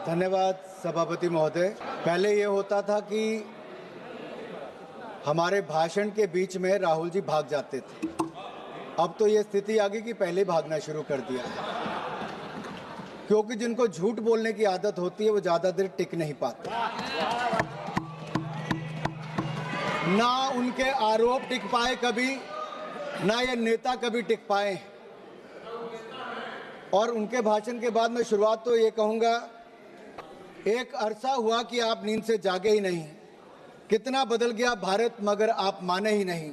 धन्यवाद सभापति महोदय। पहले ये होता था कि हमारे भाषण के बीच में राहुल जी भाग जाते थे। अब तो ये स्थिति आ गई कि पहले भागना शुरू कर दिया है, क्योंकि जिनको झूठ बोलने की आदत होती है वो ज्यादा देर टिक नहीं पाते। ना उनके आरोप टिक पाए कभी, ना ये नेता कभी टिक पाए। और उनके भाषण के बाद मैं शुरुआत तो ये कहूंगा, एक अरसा हुआ कि आप नींद से जागे ही नहीं। कितना बदल गया भारत मगर आप माने ही नहीं।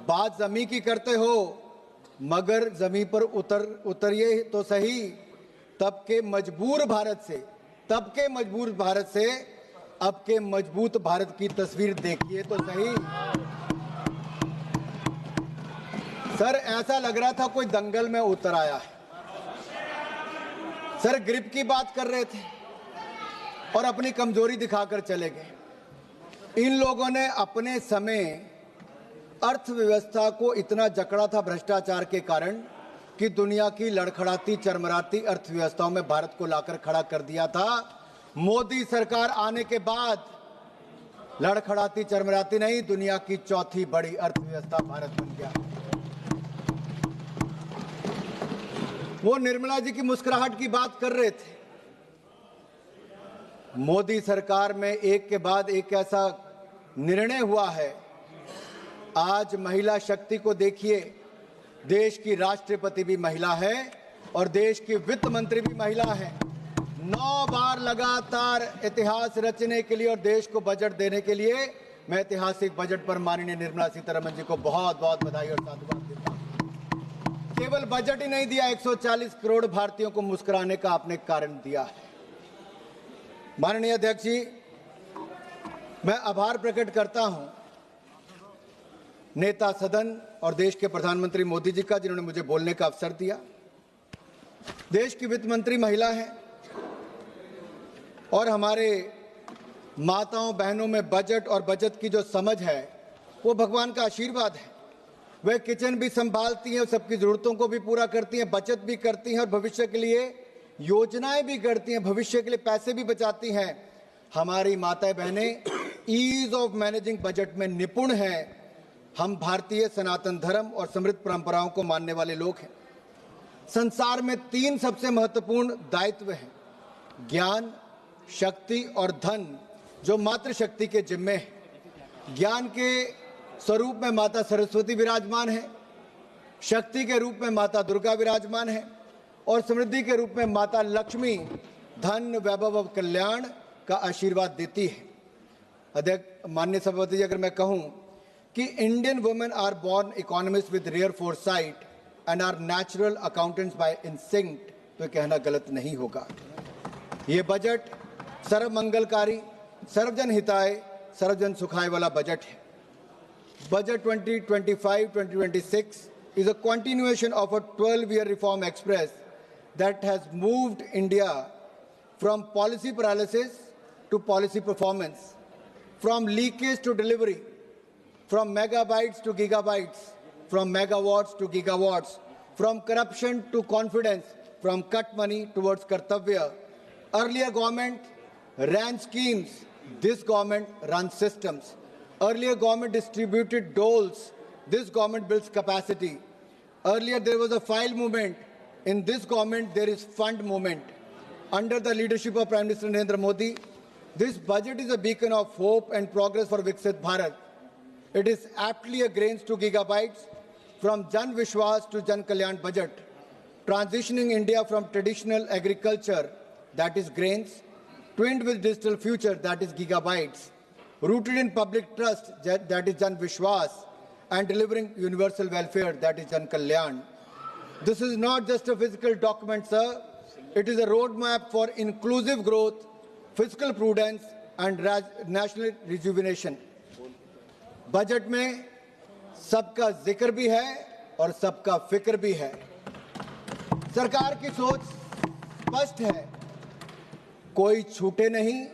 बात जमी की करते हो मगर जमीन पर उतरिए तो सही। तब के मजबूर भारत से अब के मजबूत भारत की तस्वीर देखिए तो सही। सर, ऐसा लग रहा था कोई दंगल में उतर आया है। सर, ग्रिप की बात कर रहे थे और अपनी कमजोरी दिखाकर चले गए। इन लोगों ने अपने समय अर्थव्यवस्था को इतना जकड़ा था भ्रष्टाचार के कारण कि दुनिया की लड़खड़ाती चरमराती अर्थव्यवस्थाओं में भारत को लाकर खड़ा कर दिया था। मोदी सरकार आने के बाद लड़खड़ाती चरमराती नहीं, दुनिया की चौथी बड़ी अर्थव्यवस्था भारत बन गया। वो निर्मला जी की मुस्कुराहट की बात कर रहे थे। मोदी सरकार में एक के बाद एक ऐसा निर्णय हुआ है। आज महिला शक्ति को देखिए, देश की राष्ट्रपति भी महिला है और देश की वित्त मंत्री भी महिला है। 9 बार लगातार इतिहास रचने के लिए और देश को बजट देने के लिए मैं ऐतिहासिक बजट पर माननीय निर्मला सीतारमण जी को बहुत बहुत बधाई और साधुवाद देता हूं। केवल बजट ही नहीं दिया, 140 करोड़ भारतीयों को मुस्कुराने का आपने कारण दिया है। माननीय अध्यक्ष जी, मैं आभार प्रकट करता हूं नेता सदन और देश के प्रधानमंत्री मोदी जी का, जिन्होंने मुझे बोलने का अवसर दिया। देश की वित्त मंत्री महिला है और हमारे माताओं बहनों में बजट और बचत की जो समझ है वो भगवान का आशीर्वाद है। वे किचन भी संभालती हैं, सबकी जरूरतों को भी पूरा करती हैं, बचत भी करती हैं और भविष्य के लिए योजनाएं भी करती हैं, भविष्य के लिए पैसे भी बचाती हैं। हमारी माताएं बहनें ईज ऑफ मैनेजिंग बजट में निपुण हैं। हम भारतीय सनातन धर्म और समृद्ध परंपराओं को मानने वाले लोग हैं। संसार में 3 सबसे महत्वपूर्ण दायित्व हैं, ज्ञान, शक्ति और धन, जो मातृशक्ति के जिम्मे है। ज्ञान के स्वरूप में माता सरस्वती विराजमान है, शक्ति के रूप में माता दुर्गा विराजमान है और समृद्धि के रूप में माता लक्ष्मी धन, वैभव और कल्याण का आशीर्वाद देती है। अध्यक्ष, माननीय सभापति जी, अगर मैं कहूं कि Indian women are born economist with rare foresight and are natural accountants by instinct, तो कहना गलत नहीं होगा। ये बजट सर्वमंगलकारी, सर्वजन हिताय, सर्वजन सुखाय वाला बजट है। Budget 2025-2026 is a continuation of a 12-year reform express that has moved India from policy paralysis to policy performance, from leakage to delivery, from megabytes to gigabytes, from megawatts to gigawatts, from corruption to confidence, from cut money towards kartavya. Earlier government ran schemes, this government runs systems. Earlier government distributed doles, this government builds capacity. Earlier there was a file movement, in this government there is fund movement. Under the leadership of Prime Minister Narendra Modi, this budget is a beacon of hope and progress for Viksit Bharat. It is aptly a grains to gigabytes, from Jan Vishwas to Jan Kalyan budget, transitioning India from traditional agriculture, that is grains, twinned with digital future, that is gigabytes, rooted in public trust, that is Jan Vishwas, and delivering universal welfare, that is Jan Kalyan. This is not just a physical document, sir. It is a roadmap for inclusive growth, fiscal prudence, and national rejuvenation. Budget में सबका जिक्र भी है और सबका फिक्र भी है। सरकार की सोच स्पष्ट है, कोई छूटे नहीं,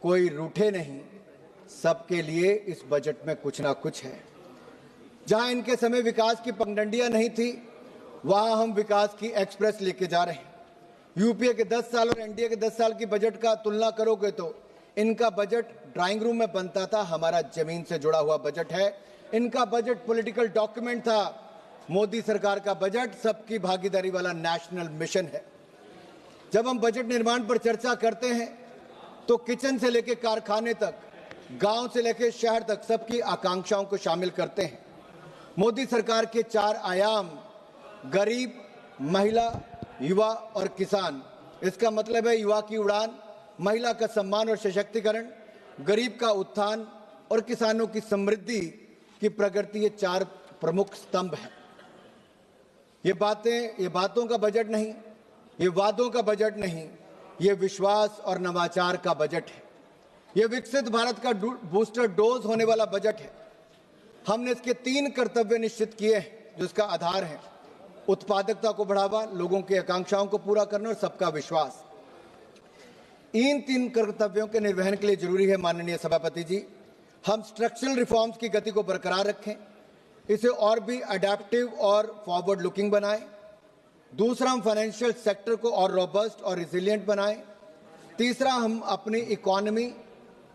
कोई रूठे नहीं, सबके लिए इस बजट में कुछ ना कुछ है। जहां इनके समय विकास की पगडंडियां नहीं थी, वहां हम विकास की एक्सप्रेस लेके जा रहे हैं। यूपीए के 10 साल और एनडीए के 10 साल की बजट का तुलना करोगे तो इनका बजट ड्राइंग रूम में बनता था, हमारा जमीन से जुड़ा हुआ बजट है। इनका बजट पॉलिटिकल डॉक्यूमेंट था, मोदी सरकार का बजट सबकी भागीदारी वाला नेशनल मिशन है। जब हम बजट निर्माण पर चर्चा करते हैं तो किचन से लेकर कारखाने तक, गांव से लेकर शहर तक सबकी आकांक्षाओं को शामिल करते हैं। मोदी सरकार के 4 आयाम गरीब, महिला, युवा और किसान। इसका मतलब है युवा की उड़ान, महिला का सम्मान और सशक्तिकरण, गरीब का उत्थान और किसानों की समृद्धि की प्रगति। ये 4 प्रमुख स्तंभ हैं। ये बातों का बजट नहीं, ये वादों का बजट नहीं, ये विश्वास और नवाचार का बजट है। ये विकसित भारत का बूस्टर डोज होने वाला बजट है। हमने इसके 3 कर्तव्य निश्चित किए हैं जो इसका आधार है: उत्पादकता को बढ़ावा, लोगों की आकांक्षाओं को पूरा करना और सबका विश्वास। इन 3 कर्तव्यों के निर्वहन के लिए जरूरी है माननीय सभापति जी, हम स्ट्रक्चरल रिफॉर्म्स की गति को बरकरार रखें, इसे और भी अडेप्टिव और फॉरवर्ड लुकिंग बनाएं। दूसरा, हम फाइनेंशियल सेक्टर को और रोबस्ट और रिजिलियंट बनाएं। तीसरा, हम अपनी इकोनॉमी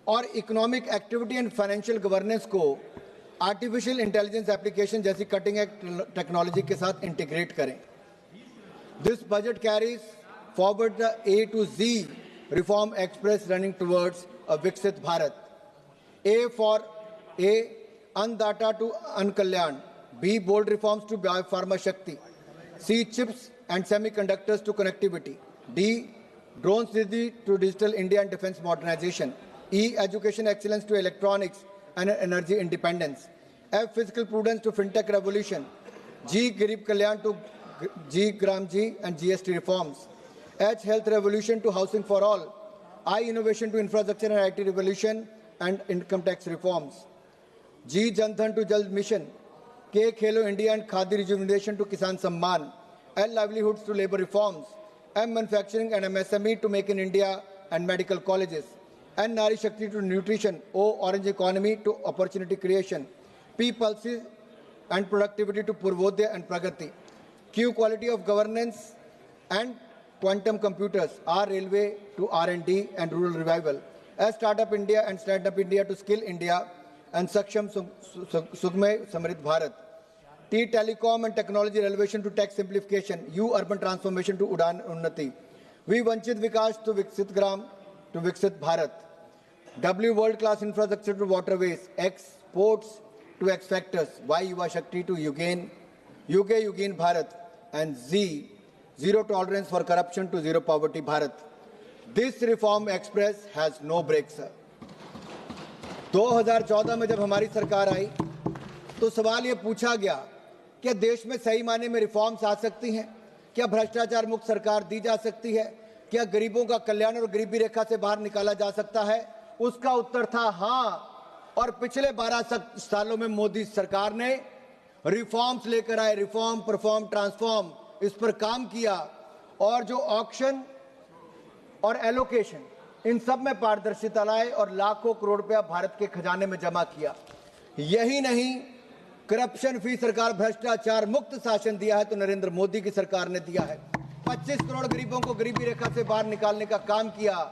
और economic activity and financial governance को आर्टिफिशियल इंटेलिजेंस एप्लीकेशन जैसी कटिंग एज टेक्नोलॉजी के साथ इंटीग्रेट करें। This budget carries forward the A to Z reform express running towards a विकसित भारत। A for A, अन्नदाता टू अन्न कल्याण। B, bold reforms to biopharma shakti। C, chips and semiconductors to connectivity। D, drones to digital India and defense modernization। E, education excellence to electronics and energy independence। F, fiscal prudence to fintech revolution। G, Garib Kalyan to G, Gram G and GST reforms। H, health revolution to housing for all। I, innovation to infrastructure and IT revolution and income tax reforms। G, Jan Dhan to Jal mission। K, Khelo India and Khadi rejuvenation to Kisan Samman। L, livelihoods to labor reforms। M, manufacturing and MSME to make in India and medical colleges। N, Nari Shakti to nutrition। O, orange economy to opportunity creation। P, pulses and productivity to Purvodaya and Pragati। Q, quality of governance and quantum computers। R, railway to R&D and rural revival। S, startup India and stand up India to skill India and Saksham Sugmay Samrit Bharat। T, telecom and technology relevation to tech simplification। U, urban transformation to Udan Unnati। V, Vanchit Vikas to Viksit Gram to Viksit Bharat। W, world class infrastructure to waterways। X, ports to X factors। Y, Yuva Shakti to Yugain Bharat। And Z, zero tolerance for corruption to zero poverty Bharat। This reform express has no brakes, sir। 2014 में जब हमारी सरकार आई तो सवाल ये पूछा गया क्या देश में सही मायने में रिफॉर्म्स आ सकती हैं, क्या भ्रष्टाचार मुक्त सरकार दी जा सकती है, क्या गरीबों का कल्याण और गरीबी रेखा से बाहर निकाला जा सकता है। उसका उत्तर था हाँ। और पिछले 12 सालों में मोदी सरकार ने रिफॉर्म्स लेकर आए, रिफॉर्म, परफॉर्म, ट्रांसफॉर्म, इस पर काम किया और जो ऑक्शन और एलोकेशन इन सब में पारदर्शिता लाए और लाखों करोड़ रुपया भारत के खजाने में जमा किया। यही नहीं, करप्शन फ्री सरकार, भ्रष्टाचार मुक्त शासन दिया है तो नरेंद्र मोदी की सरकार ने दिया है। 25 करोड़ गरीबों को गरीबी रेखा से बाहर निकालने का काम किया।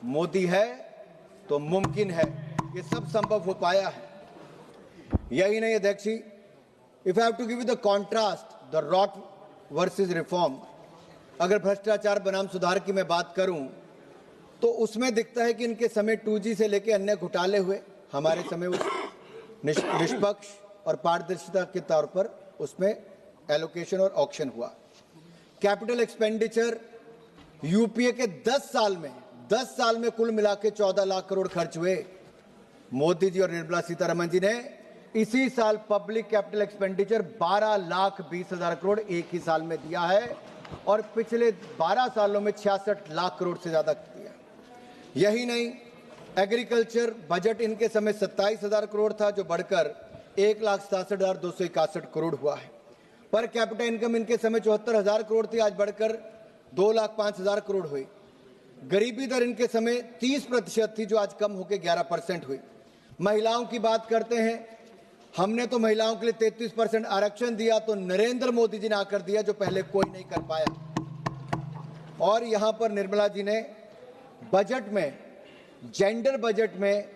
मोदी है तो मुमकिन है, ये सब संभव हो पाया है। यही नहीं अध्यक्ष जी, if I have to give you the contrast, the rot versus reform, अगर भ्रष्टाचार बनाम सुधार की मैं बात करूं तो उसमें दिखता है कि इनके समय 2G से लेकर अन्य घोटाले हुए, हमारे समय उस निष्पक्ष और पारदर्शिता के तौर पर उसमें एलोकेशन और ऑक्शन हुआ। कैपिटल एक्सपेंडिचर यूपीए के 10 साल में कुल मिला के 14 लाख करोड़ खर्च हुए। मोदी जी और निर्मला सीतारमण जी ने इसी साल पब्लिक कैपिटल एक्सपेंडिचर 12,20,000 करोड़ एक ही साल में दिया है और पिछले 12 सालों में 66 लाख करोड़ से ज्यादा दिया। यही नहीं, एग्रीकल्चर बजट इनके समय 27,000 करोड़ था जो बढ़कर 1,67,261 करोड़ हुआ है। पर कैपिटा इनकम इनके समय 74,000 करोड़ थी, आज बढ़कर 2,05,000 करोड़ हुई। गरीबी दर इनके समय 30% थी जो आज कम होकर 11% हुई। महिलाओं की बात करते हैं, हमने तो महिलाओं के लिए 33% आरक्षण दिया तो नरेंद्र मोदी जी ने आकर दिया जो पहले कोई नहीं कर पाया। और यहां पर निर्मला जी ने बजट में, जेंडर बजट में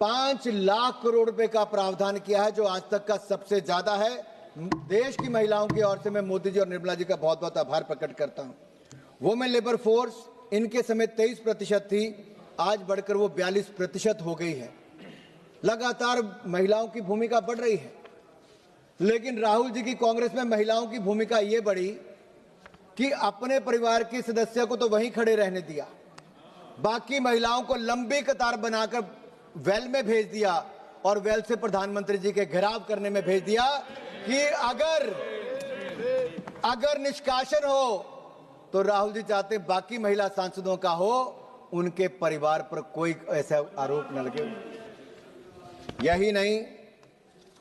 5 लाख करोड़ रुपए का प्रावधान किया है, जो आज तक का सबसे ज्यादा है। देश की महिलाओं की ओर से मैं मोदी जी और निर्मला जी का बहुत बहुत आभार प्रकट करता हूं। वुमेन लेबर फोर्स इनके समय 23% थी, आज बढ़कर वो 42% हो गई है। लगातार महिलाओं की भूमिका बढ़ रही है, लेकिन राहुल जी की कांग्रेस में महिलाओं की भूमिका ये बढ़ी कि अपने परिवार के सदस्य को तो वहीं खड़े रहने दिया, बाकी महिलाओं को लंबी कतार बनाकर वेल में भेज दिया और वेल से प्रधानमंत्री जी के घेराव करने में भेज दिया कि अगर निष्कासन हो तो राहुल जी चाहते बाकी महिला सांसदों का हो, उनके परिवार पर कोई ऐसा आरोप न लगे। यही नहीं,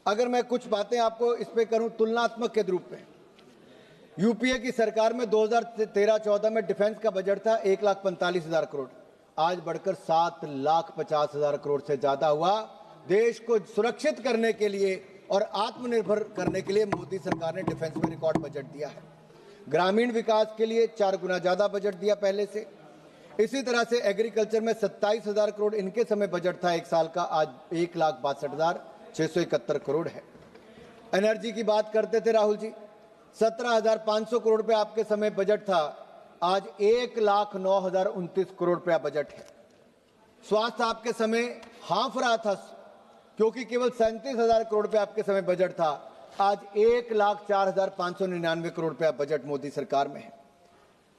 अगर मैं कुछ बातें आपको इस पे करूं तुलनात्मक के रूप में, यूपीए की सरकार में 2013-14 में डिफेंस का बजट था 1,45,000 करोड़, आज बढ़कर 7,50,000 करोड़ से ज्यादा हुआ। देश को सुरक्षित करने के लिए और आत्मनिर्भर करने के लिए मोदी सरकार ने डिफेंस में रिकॉर्ड बजट दिया है। ग्रामीण विकास के लिए 4 गुना ज्यादा बजट दिया पहले से। इसी तरह से एग्रीकल्चर में 27,000 करोड़ इनके समय बजट था एक साल का, आज 1,62,671 करोड़ है। एनर्जी की बात करते थे राहुल जी, 17,500 करोड़ रुपए आपके समय बजट था, आज 1,09,029 करोड़ रुपया बजट है। स्वास्थ्य आपके समय हाफ रहा था, क्योंकि केवल 37,000 करोड़ रुपए आपके समय बजट था, आज 1,04,599 करोड़ रुपया बजट मोदी सरकार में है।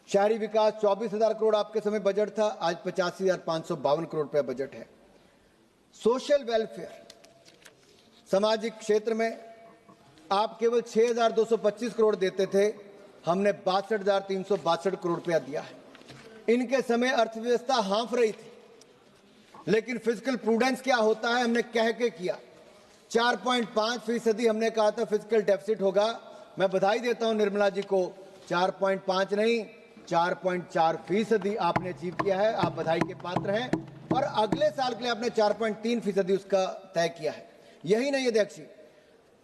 शहरी विकास 24,000 करोड़ आपके समय बजट था, आज 85,552 करोड़ रुपया बजट है। सोशल वेलफेयर, सामाजिक क्षेत्र में आप केवल 6,225 करोड़ देते थे, हमने 62,362 करोड़ रुपया दिया है। इनके समय अर्थव्यवस्था हाँफ रही थी, लेकिन फिजिकल प्रूडेंस क्या होता है हमने कह के किया। 4.5% हमने कहा था फिजिकल डेफिसिट होगा। मैं बधाई देता हूं निर्मला जी को, 4.5 नहीं 4.4% आपने अचीव किया है, आप बधाई के पात्र हैं। और अगले साल के लिए आपने 4.3% उसका तय किया है। यही नहीं अध्यक्ष जी,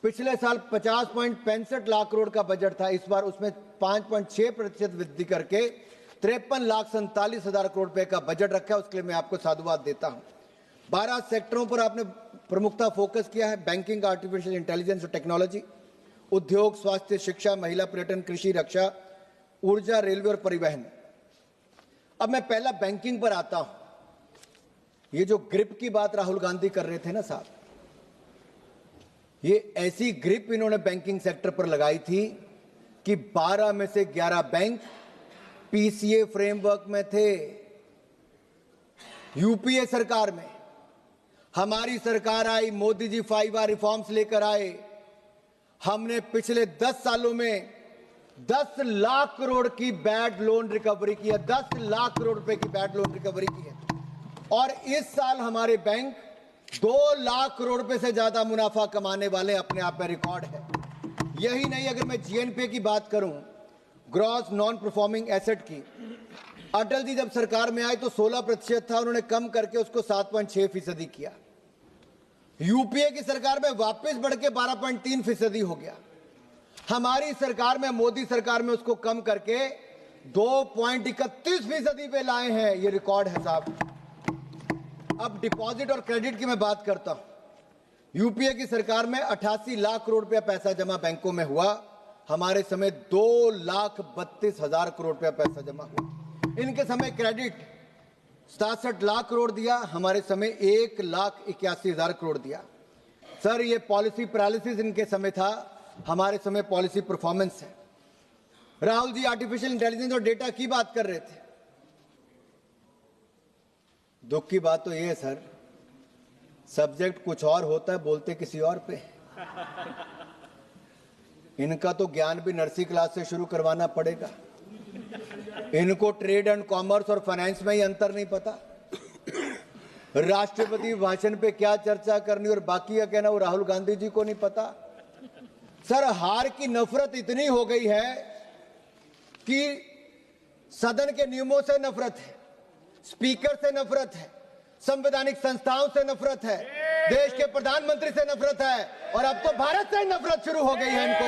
पिछले साल 50.65 लाख करोड़ का बजट था, इस बार उसमें 5.6% वृद्धि करके 53,47,000 करोड़ रुपए का बजट रखा है, उसके लिए मैं आपको साधुवाद देता हूं। 12 सेक्टरों पर आपने प्रमुखता फोकस किया है, बैंकिंग, आर्टिफिशियल इंटेलिजेंस और टेक्नोलॉजी, उद्योग, स्वास्थ्य, शिक्षा, महिला, पर्यटन, कृषि, रक्षा, ऊर्जा, रेलवे और परिवहन। अब मैं पहला बैंकिंग पर आता हूं। ये जो ग्रिप की बात राहुल गांधी कर रहे थे ना साहब, ये ऐसी ग्रिप इन्होंने बैंकिंग सेक्टर पर लगाई थी कि 12 में से 11 बैंक पीसीए फ्रेमवर्क में थे। यूपीए सरकार में हमारी सरकार आई, मोदी जी 5R रिफॉर्म्स लेकर आए। हमने पिछले 10 सालों में 10 लाख करोड़ की बैड लोन रिकवरी की है, 10 लाख करोड़ रुपए की बैड लोन रिकवरी की है। और इस साल हमारे बैंक 2 लाख करोड़ रुपए से ज्यादा मुनाफा कमाने वाले अपने आप में रिकॉर्ड है। यही नहीं, अगर मैं जीएनपी की बात करूं, ग्रॉस नॉन परफॉर्मिंग एसेट की, अटल जी जब सरकार में आए तो 16% था, उन्होंने कम करके उसको 7.6% किया। यूपीए की सरकार में वापस बढ़ के 12.3% हो गया। हमारी सरकार में, मोदी सरकार में उसको कम करके 2.31% पे लाए हैं। ये रिकॉर्ड है साहब। अब डिपॉजिट और क्रेडिट की मैं बात करता हूं। यूपीए की सरकार में 88 लाख करोड़ रुपया पैसा जमा बैंकों में हुआ, हमारे समय 2,32,000 करोड़ रुपया पैसा जमा हुआ। इनके समय क्रेडिट 67 लाख करोड़ दिया, हमारे समय 1,81,000 करोड़ दिया। सर, ये पॉलिसी पैरालिसिस इनके समय था, हमारे समय पॉलिसी परफॉर्मेंस है। राहुल जी आर्टिफिशियल इंटेलिजेंस और डेटा की बात कर रहे थे। दुख की बात तो ये है सर, सब्जेक्ट कुछ और होता है, बोलते किसी और पे। इनका तो ज्ञान भी नर्सरी क्लास से शुरू करवाना पड़ेगा। इनको ट्रेड एंड कॉमर्स और फाइनेंस में ही अंतर नहीं पता। राष्ट्रपति भाषण पे क्या चर्चा करनी और बाकी का कहना वो राहुल गांधी जी को नहीं पता। सर, हार की नफरत इतनी हो गई है कि सदन के नियमों से नफरत है, स्पीकर से नफरत है, संवैधानिक संस्थाओं से नफरत है, देश के प्रधानमंत्री से नफरत है, और अब तो भारत से नफरत शुरू हो गई है इनको।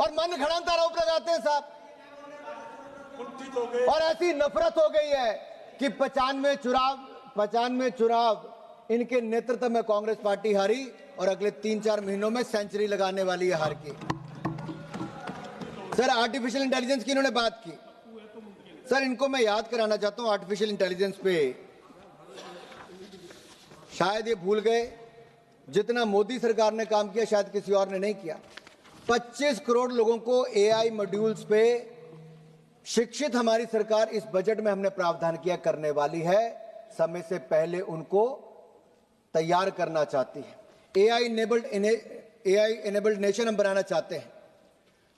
और मन घड़ंत आरोप लगाते हैं साहब। और ऐसी नफरत हो गई है कि 95 चुनाव इनके नेतृत्व में कांग्रेस पार्टी हारी और अगले 3-4 महीनों में सेंचुरी लगाने वाली है हार की। सर आर्टिफिशियल इंटेलिजेंस की इन्होंने बात की। सर इनको मैं याद कराना चाहता हूं आर्टिफिशियल इंटेलिजेंस पे, शायद ये भूल गए जितना मोदी सरकार ने काम किया शायद किसी और ने नहीं किया। 25 करोड़ लोगों को एआई मॉड्यूल्स पे शिक्षित हमारी सरकार इस बजट में हमने प्रावधान किया करने वाली है। समय से पहले उनको तैयार करना चाहती है। एआई इनेबल्ड नेशन हम बनाना चाहते हैं।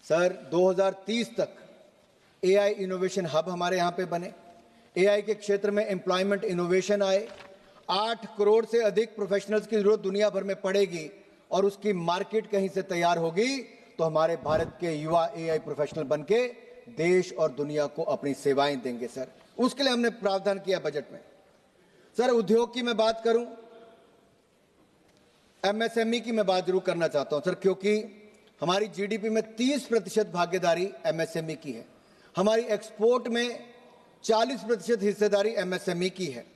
सर 2030 तक एआई इनोवेशन हब हमारे यहां पे बने, एआई के क्षेत्र में एम्प्लॉयमेंट इनोवेशन आए, 8 करोड़ से अधिक प्रोफेशनल्स की जरूरत दुनिया भर में पड़ेगी और उसकी मार्केट कहीं से तैयार होगी तो हमारे भारत के युवा एआई प्रोफेशनल बनके देश और दुनिया को अपनी सेवाएं देंगे। सर उसके लिए हमने प्रावधान किया बजट में। सर उद्योग की मैं बात करूं, एमएसएमई की मैं बात जरूर करना चाहता हूं सर, क्योंकि हमारी जीडीपी में 30% भागीदारी एमएसएमई की है, हमारी एक्सपोर्ट में 40% हिस्सेदारी एमएसएमई की है।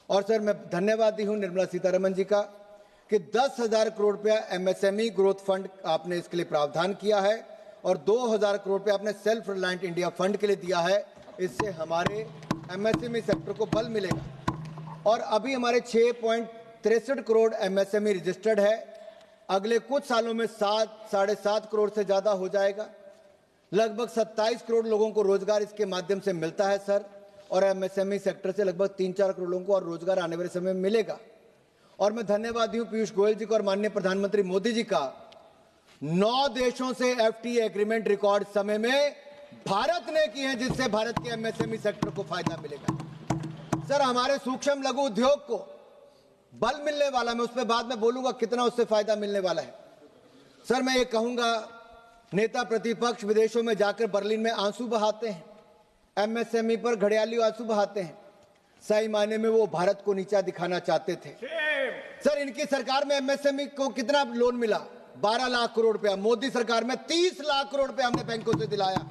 और सर मैं धन्यवादी हूं निर्मला सीतारमण जी का कि 10,000 करोड़ रुपया एमएसएमई ग्रोथ फंड आपने इसके लिए प्रावधान किया है और 2,000 करोड़ रुपया आपने सेल्फ रिलायंट इंडिया फंड के लिए दिया है। इससे हमारे एमएसएमई सेक्टर को बल मिलेगा और अभी हमारे 6.63 करोड़ एमएसएमई रजिस्टर्ड है। अगले कुछ सालों में 7-7.5 करोड़ से ज्यादा हो जाएगा। लगभग 27 करोड़ लोगों को रोजगार इसके माध्यम से मिलता है सर, और एमएसएमई सेक्टर से लगभग 3-4 करोड़ लोगों को और रोजगार आने वाले समय में मिलेगा। और मैं धन्यवादी हूं पीयूष गोयल जी को और माननीय प्रधानमंत्री मोदी जी का, 9 देशों से एफटीए एग्रीमेंट रिकॉर्ड समय में भारत ने किए हैं जिससे भारत के एमएसएमई सेक्टर को फायदा मिलेगा। सर हमारे सूक्ष्म लघु उद्योग को बल मिलने वाला, मैं उस पर बाद में बोलूंगा कितना उससे फायदा मिलने वाला है। सर मैं ये कहूंगा, नेता प्रतिपक्ष विदेशों में जाकर बर्लिन में आंसू बहाते हैं, एमएसएमई पर घड़ियाली आंसू बहाते हैं। सही मायने में वो भारत को नीचा दिखाना चाहते थे। सर इनकी सरकार में एमएसएमई को कितना लोन मिला? 12 लाख करोड़ रुपया। मोदी सरकार में 30 लाख करोड़ रुपया हमने बैंकों से दिलाया।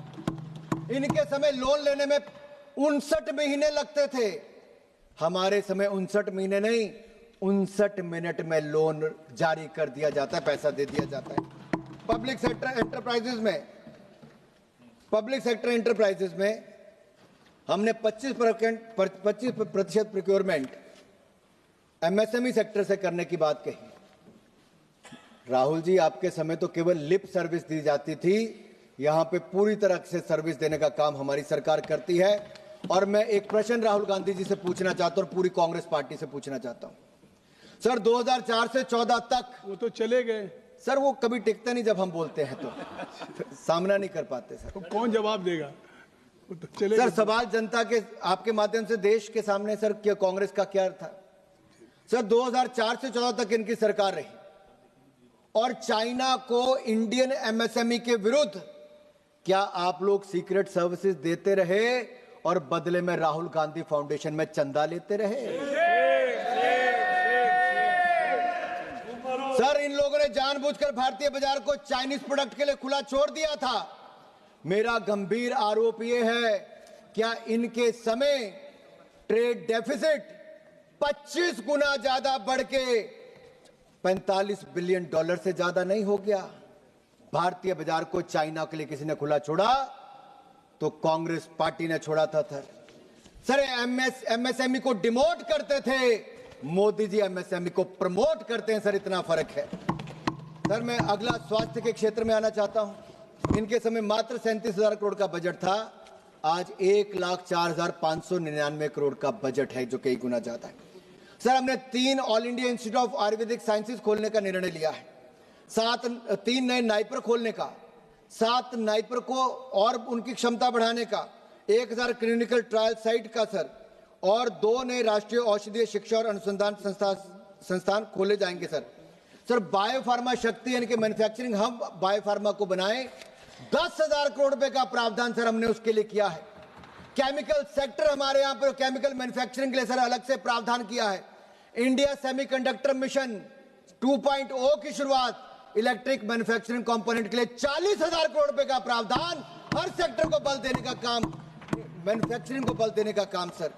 इनके समय लोन लेने में 59 महीने लगते थे, हमारे समय 59 महीने नहीं 59 मिनट में लोन जारी कर दिया जाता है, पैसा दे दिया जाता है। पब्लिक सेक्टर एंटरप्राइजेज में हमने 25% प्रोक्योरमेंट एमएसएमई सेक्टर से करने की बात कही। राहुल जी आपके समय तो केवल लिप सर्विस दी जाती थी, यहां पे पूरी तरह से सर्विस देने का काम हमारी सरकार करती है। और मैं एक प्रश्न राहुल गांधी जी से पूछना चाहता हूं और पूरी कांग्रेस पार्टी से पूछना चाहता हूं। सर 2004 से 14 तक वो तो चले गए सर, वो कभी टिकते नहीं, जब हम बोलते हैं तो सामना नहीं कर पाते सर। तो कौन जवाब देगा? वो तो चले सर गए। सवाल जनता के आपके माध्यम से देश के सामने सर, क्या कांग्रेस का क्या था? सर 2004 से 14 तक इनकी सरकार रही और चाइना को इंडियन एमएसएमई के विरुद्ध क्या आप लोग सीक्रेट सर्विसेज देते रहे और बदले में राहुल गांधी फाउंडेशन में चंदा लेते रहे? सर इन लोगों ने जानबूझकर भारतीय बाजार को चाइनीज प्रोडक्ट के लिए खुला छोड़ दिया था। मेरा गंभीर आरोप यह है, क्या इनके समय ट्रेड डेफिसिट 25 गुना ज्यादा बढ़ के $45 बिलियन से ज्यादा नहीं हो गया? भारतीय बाजार को चाइना के लिए किसी ने खुला छोड़ा तो कांग्रेस पार्टी ने छोड़ा था। सर एमएसएमई को डिमोट करते थे, मोदी जी एमएसएमई को प्रमोट करते हैं सर, इतना फर्क है। सर मैं अगला स्वास्थ्य के क्षेत्र में आना चाहता हूं। इनके समय मात्र 37,000 करोड़ का बजट था, आज 1,04,599 करोड़ का बजट है, जो कई गुना ज्यादा है। सर हमने 3 all India institute of Ayurvedic sciences खोलने का निर्णय लिया है, 3 नए नाइपर खोलने का, 7 नाइपर को और उनकी क्षमता बढ़ाने का, 1,000 क्लिनिकल ट्रायल साइट का सर, और 2 नए राष्ट्रीय औषधीय शिक्षा और अनुसंधान संस्थान खोले जाएंगे सर। सर बायोफार्मा शक्ति यानी कि मैन्युफैक्चरिंग हम बायोफार्मा को बनाए, 10,000 करोड़ रुपए का प्रावधान सर हमने उसके लिए किया है। केमिकल सेक्टर हमारे यहां पर केमिकल मैन्युफैक्चरिंग के लिए सर अलग से प्रावधान किया है। इंडिया सेमीकंडक्टर मिशन 2.0 की शुरुआत, इलेक्ट्रिक मैन्युफैक्चरिंग कंपोनेंट के लिए 40,000 करोड़ रुपए का प्रावधान, हर सेक्टर को बल देने का काम मैन्युफैक्चरिंग को बल देने का काम sir.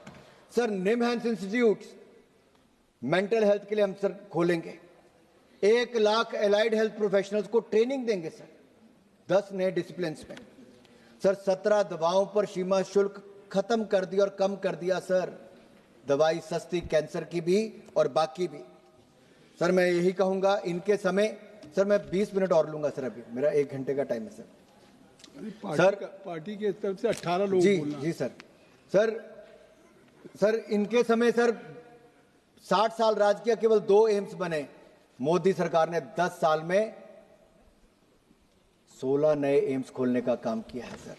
Sir NIMHANS institute mental health के लिए हम सर खोलेंगे। 1 लाख एलाइड हेल्थ प्रोफेशनल्स को ट्रेनिंग देंगे सर 10 नए डिसिप्लिन में। सर 17 दवाओं पर सीमा शुल्क खत्म कर दिया और कम कर दिया सर, दवाई सस्ती कैंसर की भी और बाकी भी। सर मैं यही कहूंगा इनके समय, सर मैं 20 मिनट और लूंगा सर, अभी मेरा 1 घंटे का टाइम है सर। सर पार्टी के तरफ से 18 लोग जी बोलना। जी सर इनके समय सर 60 साल राज किया, केवल 2 एम्स बने। मोदी सरकार ने 10 साल में 16 नए एम्स खोलने का काम किया है सर।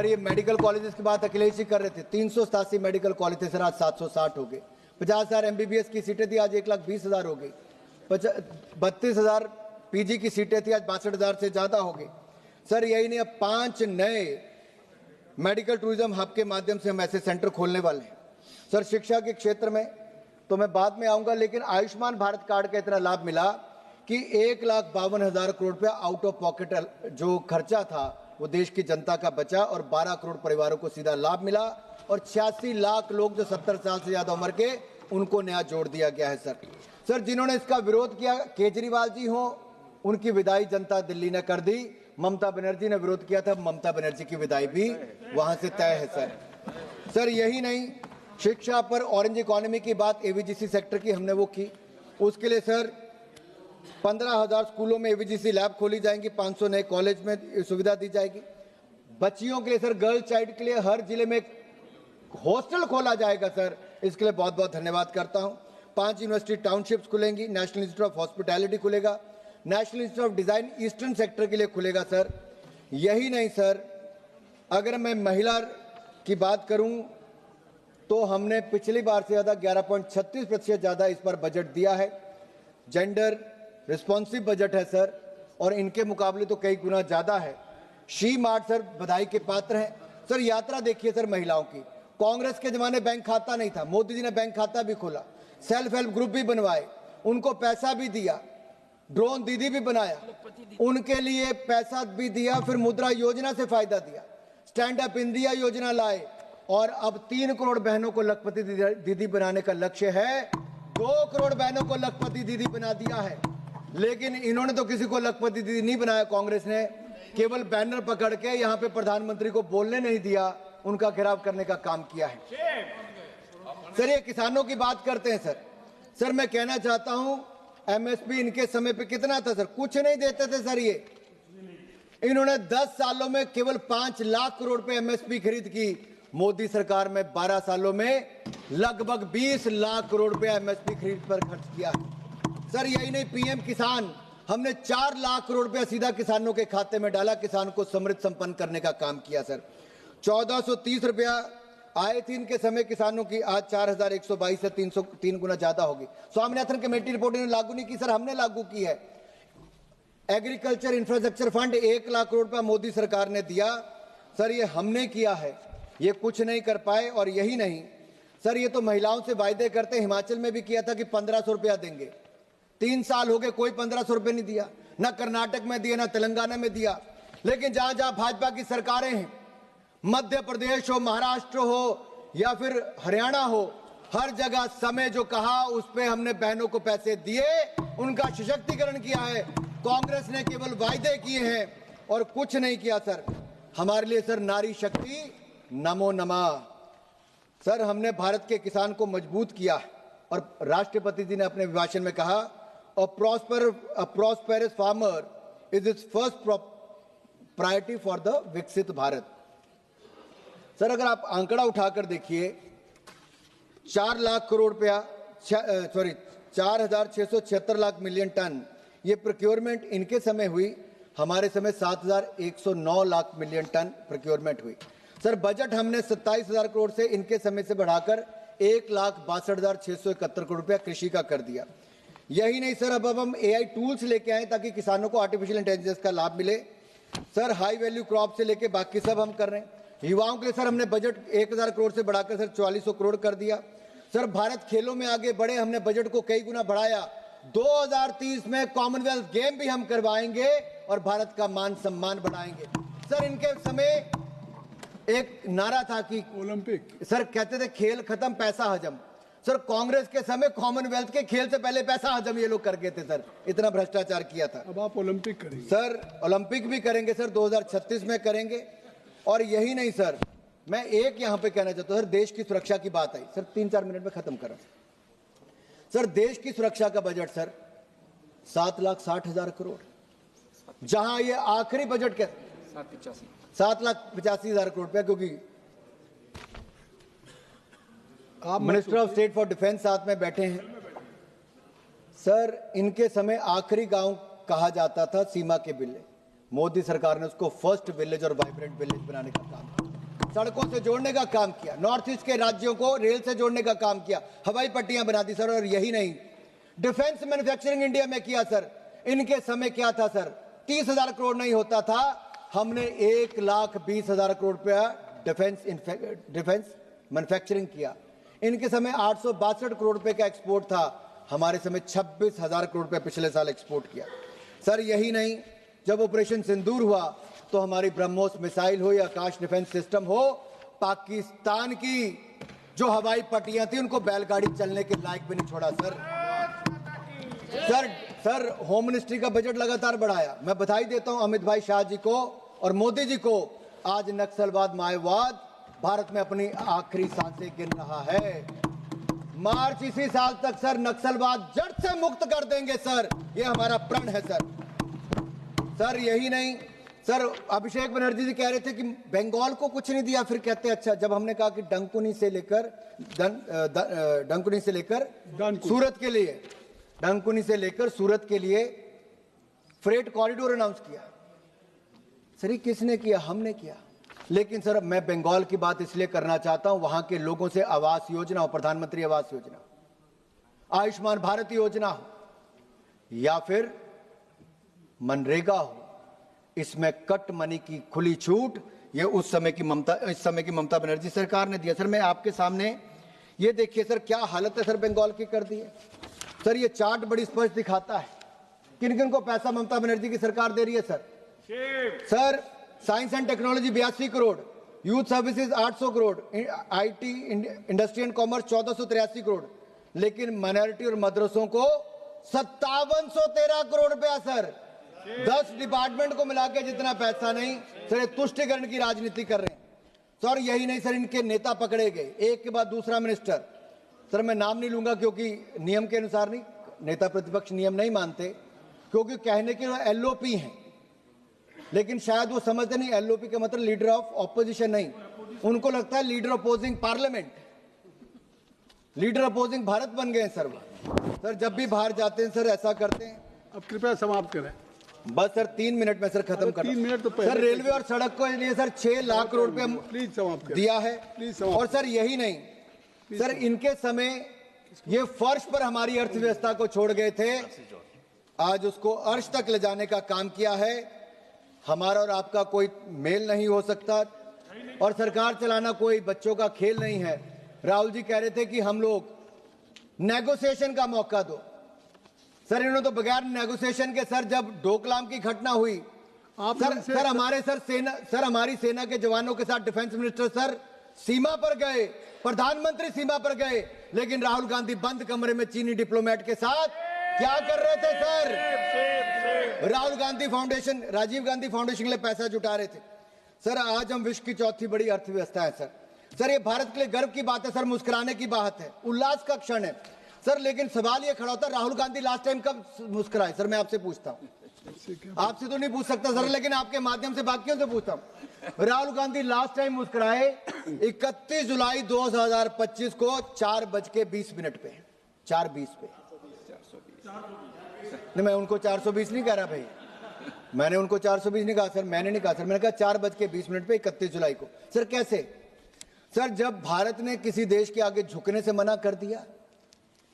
ये मेडिकल कॉलेजेस की बात अखिलेश जी कर रहे थे, 387 मेडिकल कॉलेज थे सर, आज 760 हो गए। 50,000 MBBS की सीटें थी, आज 1,20,000 हो गई। 32,000 PG की सीटें थी, आज 62,000 से ज्यादा हो गई। सर यही नहीं, अब 5 नए मेडिकल टूरिज्म हब के माध्यम से हम ऐसे सेंटर खोलने वाले हैं। सर शिक्षा के क्षेत्र में तो मैं बाद में आऊंगा, लेकिन आयुष्मान भारत कार्ड का इतना लाभ मिला कि 1,52,000 करोड़ रुपया आउट ऑफ पॉकेट जो खर्चा था वो देश की जनता का बचा और 12 करोड़ परिवारों को सीधा लाभ मिला और 86 लाख लोग जो 70 साल से ज्यादा उम्र के, उनको नया जोड़ दिया गया है सर। जिन्होंने इसका विरोध किया, केजरीवाल जी हो, उनकी विदाई जनता दिल्ली ने कर दी। ममता बनर्जी ने विरोध किया था, ममता बनर्जी की विदाई भी वहां से तय है सर। यही नहीं, शिक्षा पर ऑरेंज इकोनॉमी की बात AVGC सेक्टर की हमने वो की, उसके लिए सर 15,000 स्कूलों में AVGC लैब खोली जाएंगी, 500 नए कॉलेज में सुविधा दी जाएगी। बच्चियों के लिए सर, गर्ल चाइल्ड के लिए हर जिले में हॉस्टल खोला जाएगा सर, इसके लिए बहुत बहुत धन्यवाद करता हूं। 5 यूनिवर्सिटी टाउनशिप्स खुलेंगी, नेशनल इंस्टीट्यूट ऑफ हॉस्पिटैलिटी खुलेगा, national institute of design eastern sector के लिए खुलेगा सर। यही नहीं सर, अगर मैं महिला की बात करूं तो हमने पिछली बार से ज्यादा 11.36% ज्यादा इस पर बजट दिया है। जेंडर रिस्पॉन्सिव बजट है सर, और इनके मुकाबले तो कई गुना ज्यादा है। शी मार्ट सर बधाई के पात्र है सर। यात्रा देखिए सर महिलाओं की, कांग्रेस के जमाने बैंक खाता नहीं था, मोदी जी ने बैंक खाता भी खोला, सेल्फ हेल्प ग्रुप भी बनवाए, उनको पैसा भी दिया, ड्रोन दीदी भी बनाया, उनके लिए पैसा भी दिया, फिर मुद्रा योजना से फायदा दिया, स्टैंड अप इंडिया योजना लाए, और अब 3 करोड़ बहनों को लखपति दीदी बनाने का लक्ष्य है। 2 करोड़ बहनों को लखपति दीदी बना दिया है, लेकिन इन्होंने तो किसी को लखपति दीदी नहीं बनाया। कांग्रेस ने केवल बैनर पकड़ के यहाँ पे प्रधानमंत्री को बोलने नहीं दिया, उनका घेराव करने का काम किया है सर। ये किसानों की बात करते हैं सर मैं कहना चाहता हूं, MSP इनके समय पे कितना था सर? कुछ नहीं देते थे सर। ये इन्होंने 10 सालों में केवल 5 लाख करोड़ पे MSP खरीद की। मोदी सरकार में 12 सालों में लगभग 20 लाख करोड़ रुपया MSP खरीद पर खर्च किया सर। यही नहीं, PM किसान हमने 4 लाख करोड़ रुपया सीधा किसानों के खाते में डाला, किसान को समृद्ध संपन्न करने का काम किया सर। 1430 रुपया आए थी इनके समय किसानों की, आज 4,122 से 303 गुना ज्यादा होगी। स्वामीनाथन कमेटी रिपोर्ट इन्होंने लागू नहीं की सर, हमने लागू की है। Agriculture infrastructure fund 1 lakh crore रुपया मोदी सरकार ने दिया सर, ये हमने किया है, ये कुछ नहीं कर पाए। और यही नहीं सर, ये तो महिलाओं से वायदे करते, हिमाचल में भी किया था कि 1,500 रुपया देंगे, 3 साल हो गए कोई 1,500 रुपये नहीं दिया, ना कर्नाटक में दिया ना तेलंगाना में दिया। लेकिन जहां जहां भाजपा की सरकारें हैं, मध्य प्रदेश हो, महाराष्ट्र हो या फिर हरियाणा हो, हर जगह समय जो कहा उस पे हमने बहनों को पैसे दिए, उनका सशक्तिकरण किया है। कांग्रेस ने केवल वायदे किए हैं और कुछ नहीं किया सर। हमारे लिए सर नारी शक्ति नमो नमः सर, हमने भारत के किसान को मजबूत किया और राष्ट्रपति जी ने अपने भाषण में कहा, a prosperous farmer is its first priority for the विकसित भारत। सर अगर आप आंकड़ा उठाकर देखिए, 4 लाख करोड़ रुपया 4,676 लाख मिलियन टन ये प्रोक्योरमेंट इनके समय हुई, हमारे समय 7,109 लाख मिलियन टन प्रोक्योरमेंट हुई सर। बजट हमने 27,000 करोड़ से इनके समय से बढ़ाकर 1,62,671 करोड़ रुपया कृषि का कर दिया। यही नहीं सर, अब हम AI टूल्स लेके आए ताकि किसानों को आर्टिफिशियल इंटेलिजेंस का लाभ मिले सर। हाई वैल्यू क्रॉप से लेके बाकी सब हम कर रहे हैं। युवाओं के लिए सर हमने बजट 1,000 करोड़ से बढ़ाकर सर 4,400 करोड़ कर दिया सर। भारत खेलों में आगे बढ़े, हमने बजट को कई गुना बढ़ाया। 2030 में कॉमनवेल्थ गेम भी हम करवाएंगे और भारत का मान सम्मान बढ़ाएंगे सर। इनके समय एक नारा था कि ओलंपिक। सर कहते थे खेल खत्म पैसा हजम। सर कांग्रेस के समय कॉमनवेल्थ के खेल से पहले पैसा हजम ये लोग करके थे सर, इतना भ्रष्टाचार किया था। अब आप ओलंपिक करेंगे सर, ओलंपिक भी करेंगे सर, 2036 में करेंगे। और यही नहीं सर, मैं एक यहां पे कहना चाहता हूं सर, देश की सुरक्षा की बात आई सर, 3-4 मिनट में खत्म करा सर। देश की सुरक्षा का बजट सर 7,60,000 करोड़, जहां ये आखिरी बजट के 7,85,000 करोड़ रुपया, क्योंकि आप minister of state for defence साथ में बैठे हैं सर। इनके समय आखिरी गांव कहा जाता था सीमा के बिल्ले, मोदी सरकार ने उसको फर्स्ट विलेज और वाइब्रेंट विलेज बनाने का काम किया, सड़कों से जोड़ने का काम किया, नॉर्थ ईस्ट के राज्यों को रेल से जोड़ने का काम किया, हवाई पट्टियां बना दी सर। और यही नहीं, डिफेंस मैन्युफैक्चरिंग इंडिया में किया सर। इनके समय क्या था सर, 30,000 करोड़ नहीं होता था, हमने 1,20,000 करोड़ रुपया डिफेंस मैन्युफैक्चरिंग किया। इनके समय 862 करोड़ रुपए का एक्सपोर्ट था, हमारे समय 26,000 करोड़ रुपए पिछले साल एक्सपोर्ट किया सर। यही नहीं, जब ऑपरेशन सिंदूर हुआ तो हमारी ब्रह्मोस मिसाइल हो या आकाश डिफेंस सिस्टम हो, पाकिस्तान की जो हवाई पट्टियां थी उनको बैलगाड़ी चलने के लायक भी नहीं छोड़ा सर। सर होम मिनिस्ट्री का बजट लगातार बढ़ाया। मैं बधाई देता हूं अमित भाई शाह जी को और मोदी जी को, आज नक्सलवाद माओवाद भारत में अपनी आखिरी सांसें गिन रहा है। मार्च इसी साल तक सर नक्सलवाद जड़ से मुक्त कर देंगे सर, ये हमारा प्रण है सर। सर यही नहीं सर, अभिषेक बनर्जी जी कह रहे थे कि बंगाल को कुछ नहीं दिया, फिर कहते अच्छा, जब हमने कहा कि डंकुनी से लेकर सूरत के लिए, डंकुनी से लेकर सूरत के लिए फ्रेट कॉरिडोर अनाउंस किया सर, ये किसने किया? हमने किया। लेकिन सर मैं बंगाल की बात इसलिए करना चाहता हूं, वहां के लोगों से आवास योजना हो, प्रधानमंत्री आवास योजना, आयुष्मान भारत योजना हो या फिर मनरेगा हो, इसमें कट मनी की खुली छूट ये इस समय की ममता बनर्जी सरकार ने दिया। सर मैं आपके सामने ये देखिए सर, क्या हालत है सर बंगाल की कर दी है सर। ये चार्ट बड़ी स्पष्ट दिखाता है किन किन को पैसा ममता बनर्जी की सरकार दे रही है sir. Sir science and technology 82 crore, youth services 800 crore, IT industry and commerce 1483 crore, लेकिन माइनॉरिटी और मदरसों को 5713 करोड़ रुपया सर। 10 डिपार्टमेंट को मिला के जितना पैसा नहीं सर, ये तुष्टिकरण की राजनीति कर रहे हैं सर। यही नहीं सर, इनके नेता पकड़े गए एक के बाद दूसरा मिनिस्टर। सर मैं नाम नहीं लूंगा क्योंकि नियम के अनुसार नहीं, नेता प्रतिपक्ष नियम नहीं मानते, क्योंकि कहने के एलओपी हैं, लेकिन शायद वो समझते नहीं एलओपी का मतलब लीडर ऑफ ऑपोजिशन नहीं, उनको लगता है leader opposing parliament, leader opposing Bharat बन गए सर वो। सर जब भी बाहर जाते हैं सर ऐसा करते हैं। अब कृपया समाप्त करें। बस सर 3 मिनट में सर खत्म कर। 3 मिनट तो सर रेलवे और सड़क को लिए सर 6 लाख करोड़ रुपया प्लीज समाप्त करें। दिया है। प्लीज समाप्त। और सर यही नहीं सर, इनके समय ये फर्श पर हमारी अर्थव्यवस्था को छोड़ गए थे, आज उसको अर्श तक ले जाने का काम किया है। हमारा और आपका कोई मेल नहीं हो सकता और सरकार चलाना कोई बच्चों का खेल नहीं है। राहुल जी कह रहे थे कि हम लोग नेगोशिएशन का मौका दो सर, इन्होंने तो बगैर नेगोशिएशन के सर, जब डोकलाम की घटना हुई सर हमारी सेना के जवानों के साथ डिफेंस मिनिस्टर सर सीमा पर गए, प्रधानमंत्री सीमा पर गए, लेकिन राहुल गांधी बंद कमरे में चीनी डिप्लोमेट के साथ क्या कर रहे थे sir? Rahul Gandhi foundation, Rajiv Gandhi foundation के लिए पैसा जुटा रहे थे सर। आज हम विश्व की चौथी बड़ी अर्थव्यवस्था है सर। ये भारत के लिए गर्व की बात है सर, मुस्कुराने की बात है, उल्लास का क्षण है सर। लेकिन सवाल ये खड़ा होता है, राहुल गांधी लास्ट टाइम कब मुस्कुराए? सर मैं आपसे पूछता हूं, आपसे तो नहीं पूछ सकता सर, लेकिन आपके माध्यम से बाकियों से पूछता हूं। राहुल गांधी लास्ट टाइम मुस्कुराए 31 जुलाई 2025 को 4:20 पे, 4:20 पे। नहीं मैं उनको 420 नहीं कह रहा भाई, मैंने उनको 420 नहीं कहा सर, मैंने नहीं कहा सर, मैंने कहा 4:20 पे 31 जुलाई को। सर कैसे? सर जब भारत ने किसी देश के आगे झुकने से मना कर दिया,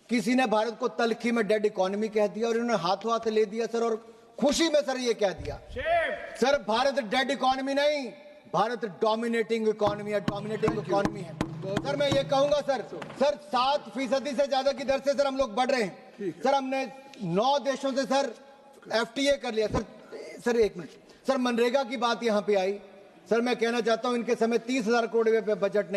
किसी ने भारत को तलखी में डेड इकोनॉमी कह दिया और इन्होंने हाथों हाथ ले दिया सर, और खुशी में सर ये कह दिया सर भारत डेड इकोनॉमी नहीं, भारत डोमिनेटिंग इकोनॉमी है, डोमिनेटिंग इकोनॉमी है सर। मैं ये कहूंगा सर 7% से ज्यादा की दर से सर हम लोग बढ़ रहे हैं सर। हमने 9 देशों से सर FTA कर लिया सर। 1 मिनट सर, मनरेगा की बात यहां पे आई सर मैं कहना चाहता हूं इनके समय 30,000 करोड़ रुपए पे बजट नहीं